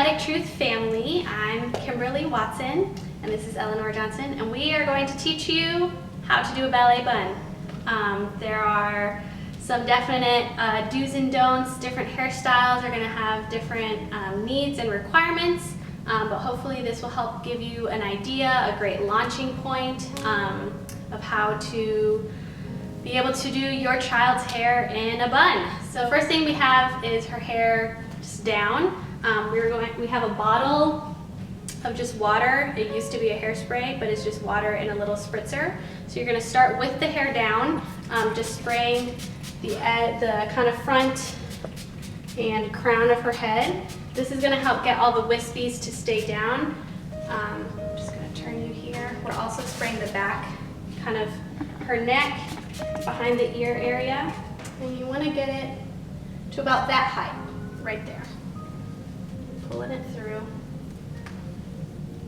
Athletic Truth family. I'm Kimberly Watson and this is Eleanor Johnson, and we are going to teach you how to do a ballet bun. There are some definite do's and don'ts. Different hairstyles are going to have different needs and requirements, but hopefully this will help give you an idea, a great launching point of how to be able to do your child's hair in a bun. So first thing we have is her hair just down. We have a bottle of just water. It used to be a hairspray, but it's just water in a little spritzer. So you're going to start with the hair down, just spraying the kind of front and crown of her head. This is going to help get all the wispies to stay down. I'm just going to turn you here. We're also spraying the back, kind of her neck, behind the ear area, and you want to get it to about that height, right there. Pulling it through.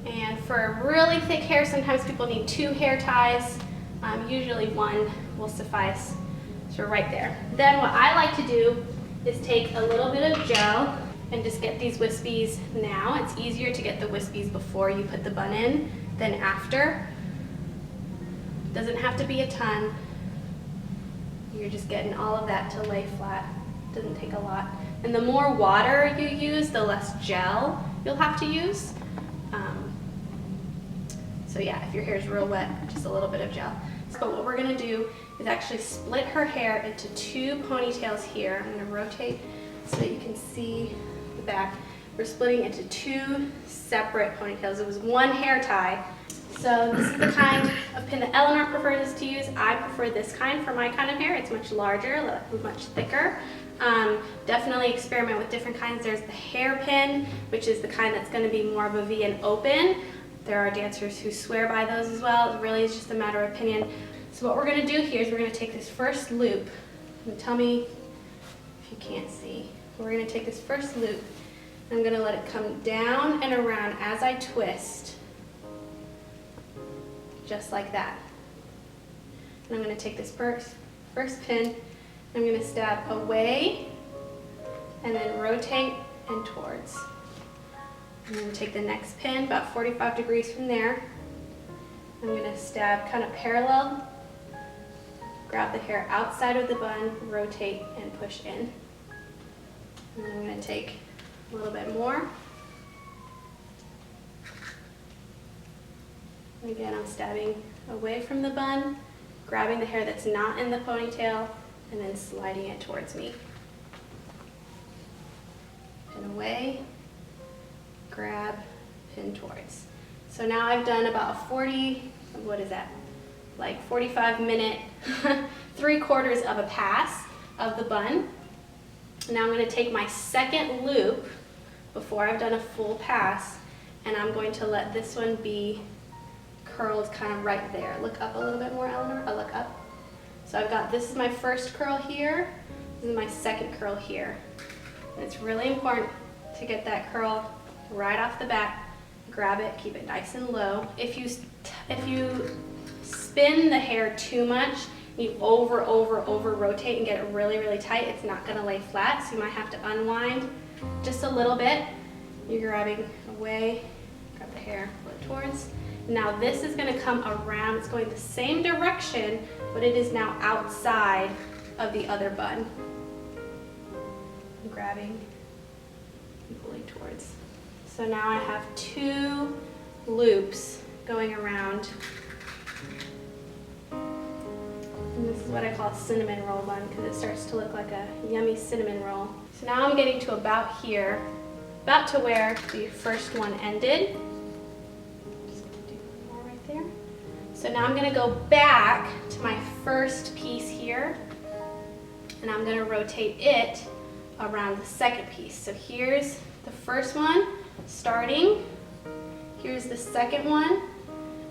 And for really thick hair, sometimes people need 2 hair ties. Usually 1 will suffice. So right there. Then what I like to do is take a little bit of gel and just get these wispies now. It's easier to get the wispies before you put the bun in than after. Doesn't have to be a ton. You're just getting all of that to lay flat. Doesn't take a lot. And the more water you use, the less gel you'll have to use. So yeah, if your hair is real wet, just a little bit of gel. So what we're gonna do is actually split her hair into 2 ponytails here. I'm gonna rotate so that you can see the back. We're splitting into 2 separate ponytails. It was 1 hair tie. So this is the kind of pin that Eleanor prefers to use. I prefer this kind for my kind of hair. It's much larger, much thicker. Definitely experiment with different kinds. There's the hairpin, which is the kind that's going to be more of a V and open. There are dancers who swear by those as well. It really is just a matter of opinion. So what we're going to do here is we're going to take this first loop, and tell me if you can't see. We're going to take this first loop, and I'm going to let it come down and around as I twist, just like that. And I'm going to take this first pin, I'm going to stab away and then rotate and towards. I'm going to take the next pin about 45 degrees from there. I'm going to stab kind of parallel, grab the hair outside of the bun, rotate and push in. And then I'm going to take a little bit more. And again, I'm stabbing away from the bun, grabbing the hair that's not in the ponytail, and then sliding it towards me. Pin away, grab, pin towards. So now I've done about 45-minute, 3/4 of a pass of the bun. Now I'm going to take my second loop before I've done a full pass, and I'm going to let this one be curled kind of right there. Look up a little bit more, Eleanor. I'll look up. So I've got, this is my first curl here, this is my second curl here. And it's really important to get that curl right off the bat. Grab it, keep it nice and low. If you spin the hair too much, you over rotate and get it really, really tight, it's not gonna lay flat, so you might have to unwind just a little bit. You're grabbing away, grab the hair, pull it towards. Now this is going to come around, it's going the same direction, but it is now outside of the other bun. I'm grabbing and pulling towards. So now I have 2 loops going around. And this is what I call a cinnamon roll bun because it starts to look like a yummy cinnamon roll. So now I'm getting to about here, about to where the first one ended. So now I'm going to go back to my first piece here, and I'm going to rotate it around the second piece. So here's the first one starting, here's the second one,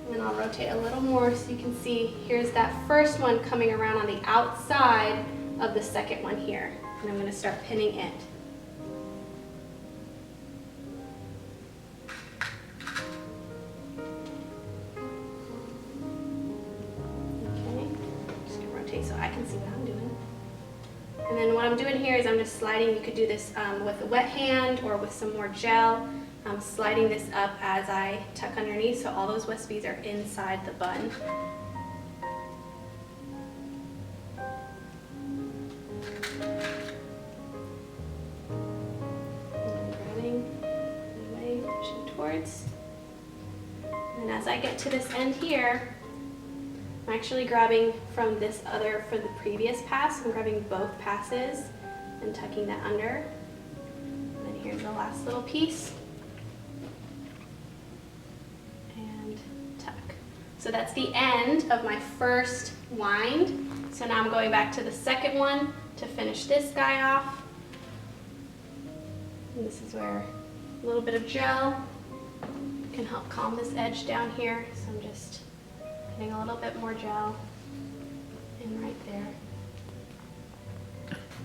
and then I'll rotate a little more so you can see here's that first one coming around on the outside of the second one here, and I'm going to start pinning it. So I can see what I'm doing. And then what I'm doing here is I'm just sliding. You could do this with a wet hand or with some more gel. I'm sliding this up as I tuck underneath so all those wispies are inside the bun. Towards. And as I get to this end here, I'm actually grabbing from the previous pass. I'm grabbing both passes and tucking that under. And then here's the last little piece. And tuck. So that's the end of my first wind. So now I'm going back to the second one to finish this guy off. And this is where a little bit of gel can help calm this edge down here. So I'm just putting a little bit more gel in right there.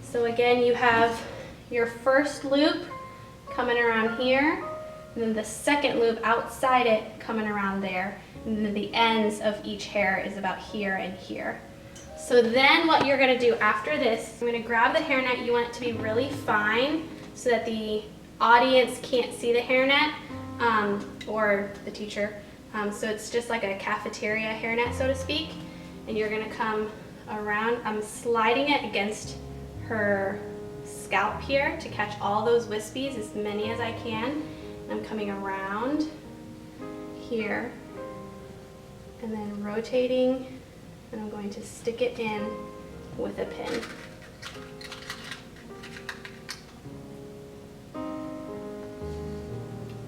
So again, you have your first loop coming around here, and then the second loop outside it coming around there, and then the ends of each hair is about here and here. So then what you're going to do after this, I'm going to grab the hairnet. You want it to be really fine so that the audience can't see the hairnet. Or the teacher. So it's just like a cafeteria hairnet, so to speak. And you're gonna come around. I'm sliding it against her scalp here to catch all those wispies, as many as I can. And I'm coming around here and then rotating, and I'm going to stick it in with a pin.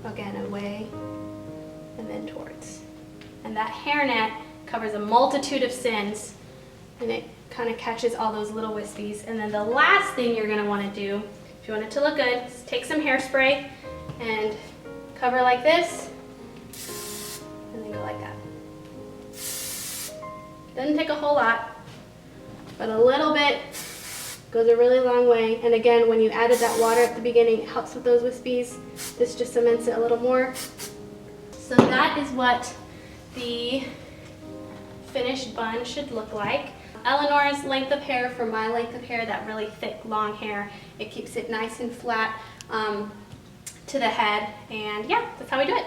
Again, away and then towards. And that hairnet covers a multitude of sins, and it kind of catches all those little wispies. And then the last thing you're going to want to do, if you want it to look good, is take some hairspray and cover like this, and then go like that. Doesn't take a whole lot, but a little bit goes a really long way. And again, when you added that water at the beginning, it helps with those wispies. This just cements it a little more. So that is what the finished bun should look like. Eleanor's length of hair for my length of hair, that really thick, long hair, it keeps it nice and flat to the head. And yeah, that's how we do it.